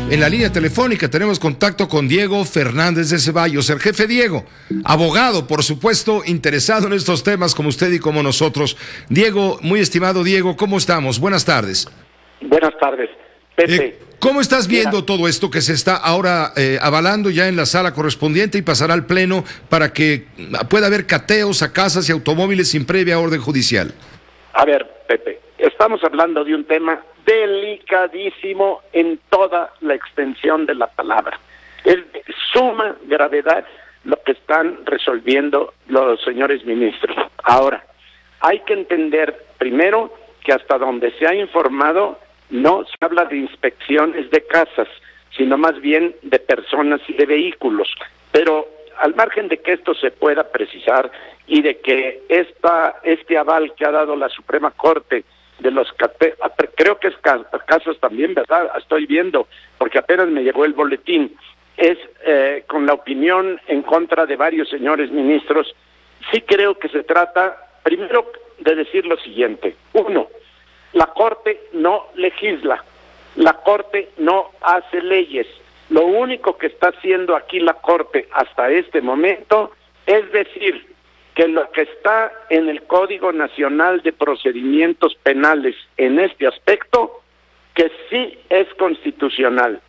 En la línea telefónica tenemos contacto con Diego Fernández de Ceballos, el jefe Diego, abogado, por supuesto, interesado en estos temas como usted y como nosotros. Diego, muy estimado Diego, ¿cómo estamos? Buenas tardes. Buenas tardes, Pepe. ¿Cómo estás viendo todo esto que se está ahora avalando ya en la sala correspondiente y pasará al Pleno para que pueda haber cateos a casas y automóviles sin previa orden judicial? A ver, Pepe, estamos hablando de un tema delicadísimo en toda la extensión de la palabra. Es de suma gravedad lo que están resolviendo los señores ministros. Ahora, hay que entender primero que hasta donde se ha informado no se habla de inspecciones de casas, sino más bien de personas y de vehículos. Pero al margen de que esto se pueda precisar y de que este aval que ha dado la Suprema Corte de los creo que es casos también, ¿verdad? Estoy viendo, porque apenas me llegó el boletín, es con la opinión en contra de varios señores ministros. Sí creo que se trata, primero, de decir lo siguiente. Uno, la Corte no legisla, la Corte no hace leyes. Lo único que está haciendo aquí la Corte hasta este momento es decir que lo que está en el Código Nacional de Procedimientos Penales en este aspecto, que sí es constitucional.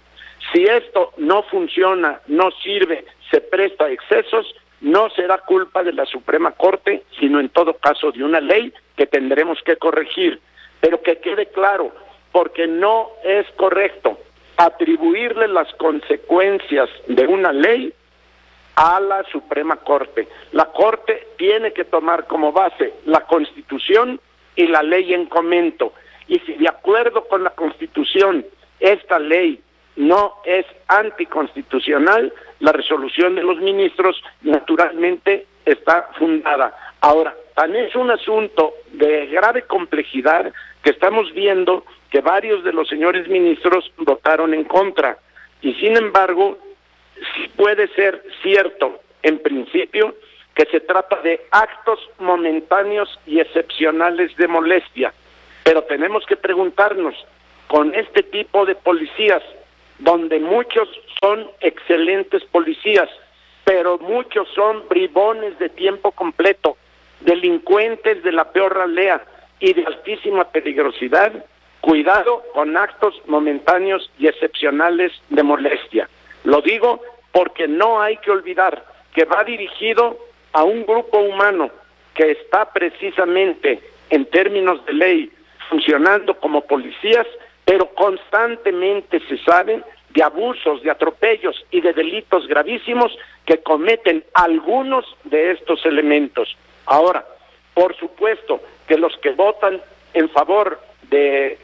Si esto no funciona, no sirve, se presta a excesos, no será culpa de la Suprema Corte, sino en todo caso de una ley que tendremos que corregir. Pero que quede claro, porque no es correcto atribuirle las consecuencias de una ley a la Suprema Corte. La Corte tiene que tomar como base la Constitución y la ley en comento. Y si de acuerdo con la Constitución esta ley no es anticonstitucional, la resolución de los ministros naturalmente está fundada. Ahora, tan es un asunto de grave complejidad que estamos viendo que varios de los señores ministros votaron en contra. Y sin embargo, sí puede ser cierto, en principio, que se trata de actos momentáneos y excepcionales de molestia. Pero tenemos que preguntarnos, con este tipo de policías, donde muchos son excelentes policías, pero muchos son bribones de tiempo completo, delincuentes de la peor ralea y de altísima peligrosidad, cuidado con actos momentáneos y excepcionales de molestia. Lo digo porque no hay que olvidar que va dirigido a un grupo humano que está precisamente en términos de ley funcionando como policías, pero constantemente se sabe de abusos, de atropellos y de delitos gravísimos que cometen algunos de estos elementos. Ahora, por supuesto que los que votan en favor de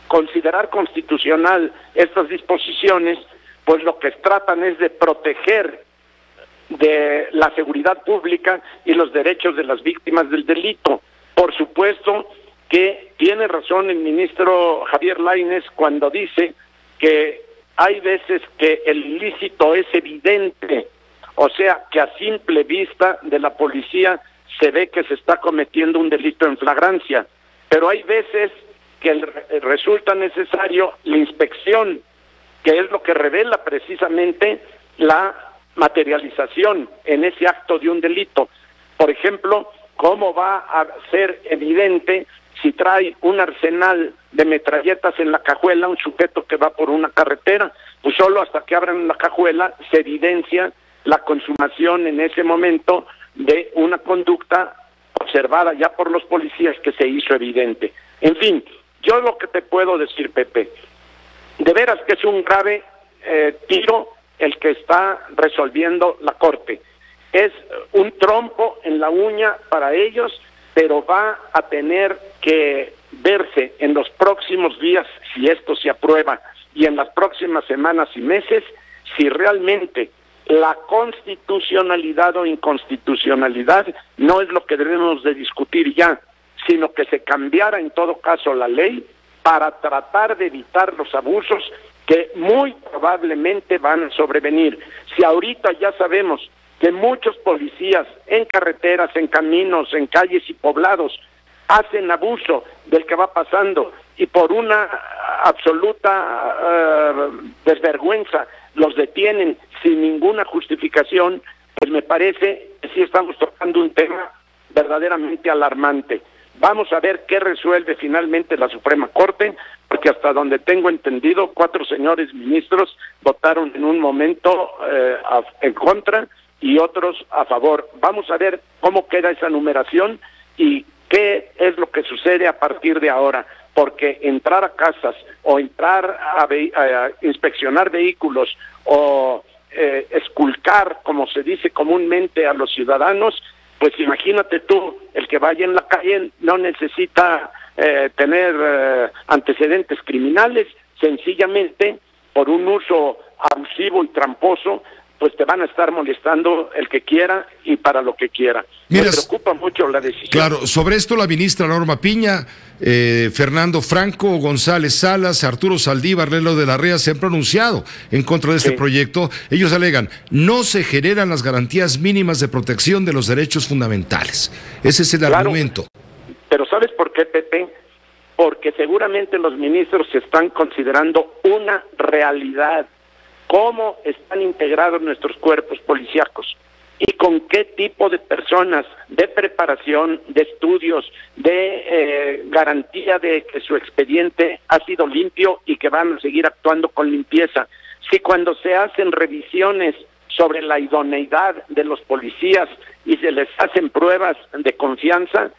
considerar constitucional estas disposiciones, pues lo que tratan es de proteger de la seguridad pública y los derechos de las víctimas del delito. Por supuesto que tiene razón el ministro Javier Lainez cuando dice que hay veces que el ilícito es evidente, o sea, que a simple vista de la policía se ve que se está cometiendo un delito en flagrancia, pero hay veces que resulta necesario la inspección, que es lo que revela precisamente la materialización en ese acto de un delito. Por ejemplo, ¿cómo va a ser evidente si trae un arsenal de metralletas en la cajuela un sujeto que va por una carretera? Pues solo hasta que abran la cajuela se evidencia la consumación en ese momento de una conducta observada ya por los policías que se hizo evidente. En fin, yo lo que te puedo decir, Pepe, de veras que es un grave tiro el que está resolviendo la Corte. Es un trompo en la uña para ellos, pero va a tener que verse en los próximos días, si esto se aprueba, y en las próximas semanas y meses, si realmente la constitucionalidad o inconstitucionalidad no es lo que debemos de discutir ya, sino que se cambiara en todo caso la ley para tratar de evitar los abusos que muy probablemente van a sobrevenir. Si ahorita ya sabemos que muchos policías en carreteras, en caminos, en calles y poblados hacen abuso del que va pasando y por una absoluta desvergüenza los detienen sin ninguna justificación, pues me parece que sí estamos tocando un tema verdaderamente alarmante. Vamos a ver qué resuelve finalmente la Suprema Corte, porque hasta donde tengo entendido, 4 señores ministros votaron en un momento en contra y otros a favor. Vamos a ver cómo queda esa numeración y qué es lo que sucede a partir de ahora, porque entrar a casas o entrar a inspeccionar vehículos o esculcar, como se dice comúnmente, a los ciudadanos, pues imagínate tú, el que vaya en la calle no necesita tener antecedentes criminales, sencillamente por un uso abusivo y tramposo, pues te van a estar molestando el que quiera y para lo que quiera. Me preocupa mucho la decisión. Claro, sobre esto la ministra Norma Piña, Fernando Franco, González Salas, Arturo Saldívar, Lelo de la Rea se han pronunciado en contra de este proyecto. Ellos alegan, no se generan las garantías mínimas de protección de los derechos fundamentales. Ese es el argumento. Pero ¿sabes por qué, Pepe? Porque seguramente los ministros se están considerando una realidad. ¿Cómo están integrados nuestros cuerpos policíacos? ¿Y con qué tipo de personas, de preparación, de estudios, de garantía de que su expediente ha sido limpio y que van a seguir actuando con limpieza? Si cuando se hacen revisiones sobre la idoneidad de los policías y se les hacen pruebas de confianza,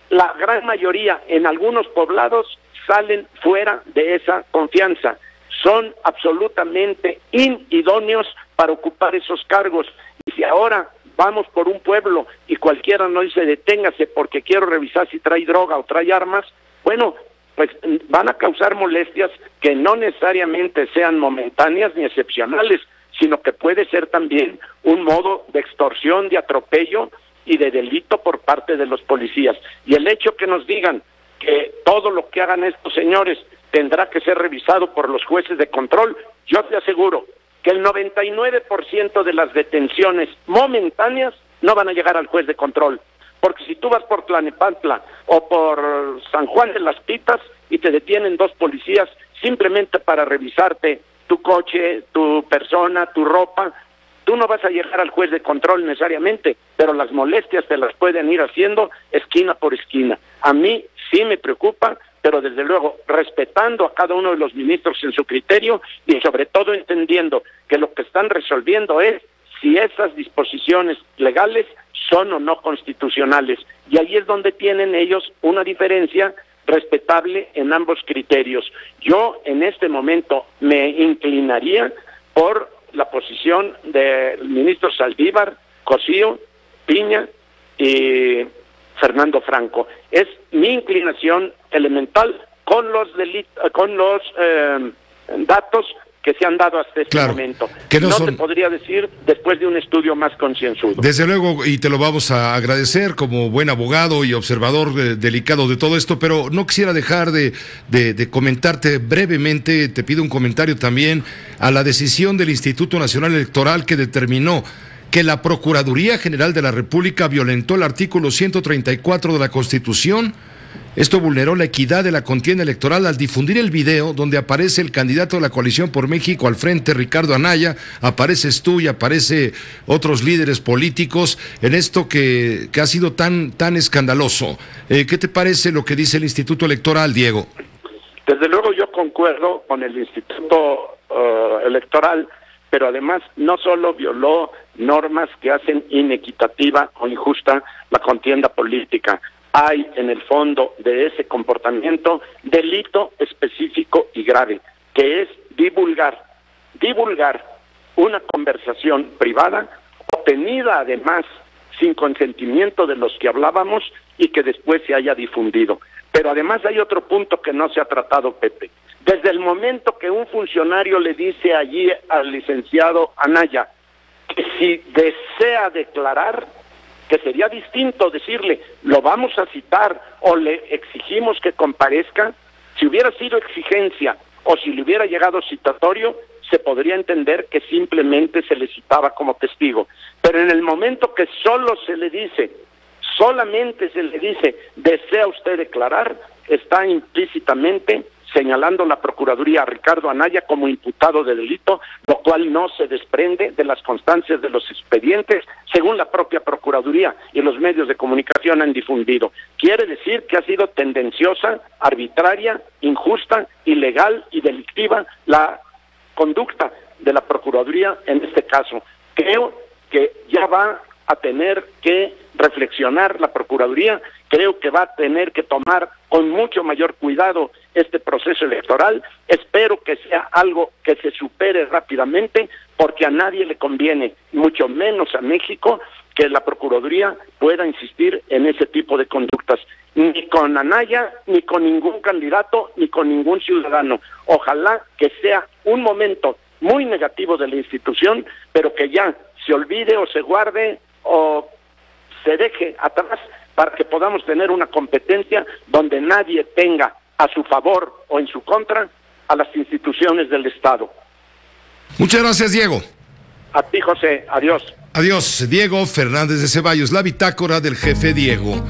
la gran mayoría en algunos poblados salen fuera de esa confianza. Son absolutamente inidóneos para ocupar esos cargos. Y si ahora vamos por un pueblo y cualquiera nos dice deténgase porque quiero revisar si trae droga o trae armas, bueno, pues van a causar molestias que no necesariamente sean momentáneas ni excepcionales, sino que puede ser también un modo de extorsión, de atropello y de delito por parte de los policías. Y el hecho que nos digan que todo lo que hagan estos señores tendrá que ser revisado por los jueces de control, yo te aseguro que el 99% de las detenciones momentáneas no van a llegar al juez de control, porque si tú vas por Tlalnepantla o por San Juan de las Pitas y te detienen 2 policías simplemente para revisarte tu coche, tu persona, tu ropa, tú no vas a llegar al juez de control necesariamente, pero las molestias te las pueden ir haciendo esquina por esquina. A mí sí me preocupa, pero desde luego respetando a cada uno de los ministros en su criterio y sobre todo entendiendo que lo que están resolviendo es si esas disposiciones legales son o no constitucionales. Y ahí es donde tienen ellos una diferencia respetable en ambos criterios. Yo en este momento me inclinaría por la posición del ministro Saldívar, Cosío, Piña y Fernando Franco. Es mi inclinación elemental con los datos que se han dado hasta este momento. Que no te podría decir después de un estudio más concienzudo. Desde luego, y te lo vamos a agradecer como buen abogado y observador delicado de todo esto, pero no quisiera dejar de comentarte brevemente, te pido un comentario también, a la decisión del Instituto Nacional Electoral que determinó que la Procuraduría General de la República violentó el artículo 134 de la Constitución. Esto vulneró la equidad de la contienda electoral al difundir el video donde aparece el candidato de la Coalición por México al frente, Ricardo Anaya, apareces tú y aparece otros líderes políticos en esto que ha sido tan escandaloso. ¿Qué te parece lo que dice el Instituto Electoral, Diego? Desde luego yo concuerdo con el Instituto Electoral, pero además no solo violó normas que hacen inequitativa o injusta la contienda política, hay en el fondo de ese comportamiento delito específico y grave, que es divulgar una conversación privada, obtenida además sin consentimiento de los que hablábamos y que después se haya difundido. Pero además hay otro punto que no se ha tratado, Pepe. Desde el momento que un funcionario le dice allí al licenciado Anaya que si desea declarar, que sería distinto decirle, lo vamos a citar o le exigimos que comparezca, si hubiera sido exigencia o si le hubiera llegado citatorio, se podría entender que simplemente se le citaba como testigo. Pero en el momento que solamente se le dice, ¿desea usted declarar?, está implícitamente señalando la Procuraduría a Ricardo Anaya como imputado de delito, lo cual no se desprende de las constancias de los expedientes, según la propia Procuraduría y los medios de comunicación han difundido. Quiere decir que ha sido tendenciosa, arbitraria, injusta, ilegal y delictiva la conducta de la Procuraduría en este caso. Creo que ya va a tener que reflexionar la Procuraduría, creo que va a tener que tomar con mucho mayor cuidado este proceso electoral. Espero que sea algo que se supere rápidamente, porque a nadie le conviene, mucho menos a México, que la Procuraduría pueda insistir en ese tipo de conductas, ni con Anaya, ni con ningún candidato, ni con ningún ciudadano. Ojalá que sea un momento muy negativo de la institución, pero que ya se olvide o se guarde o se deje atrás para que podamos tener una competencia donde nadie tenga a su favor o en su contra a las instituciones del Estado. Muchas gracias, Diego. A ti, José. Adiós. Adiós, Diego Fernández de Ceballos, la bitácora del jefe Diego.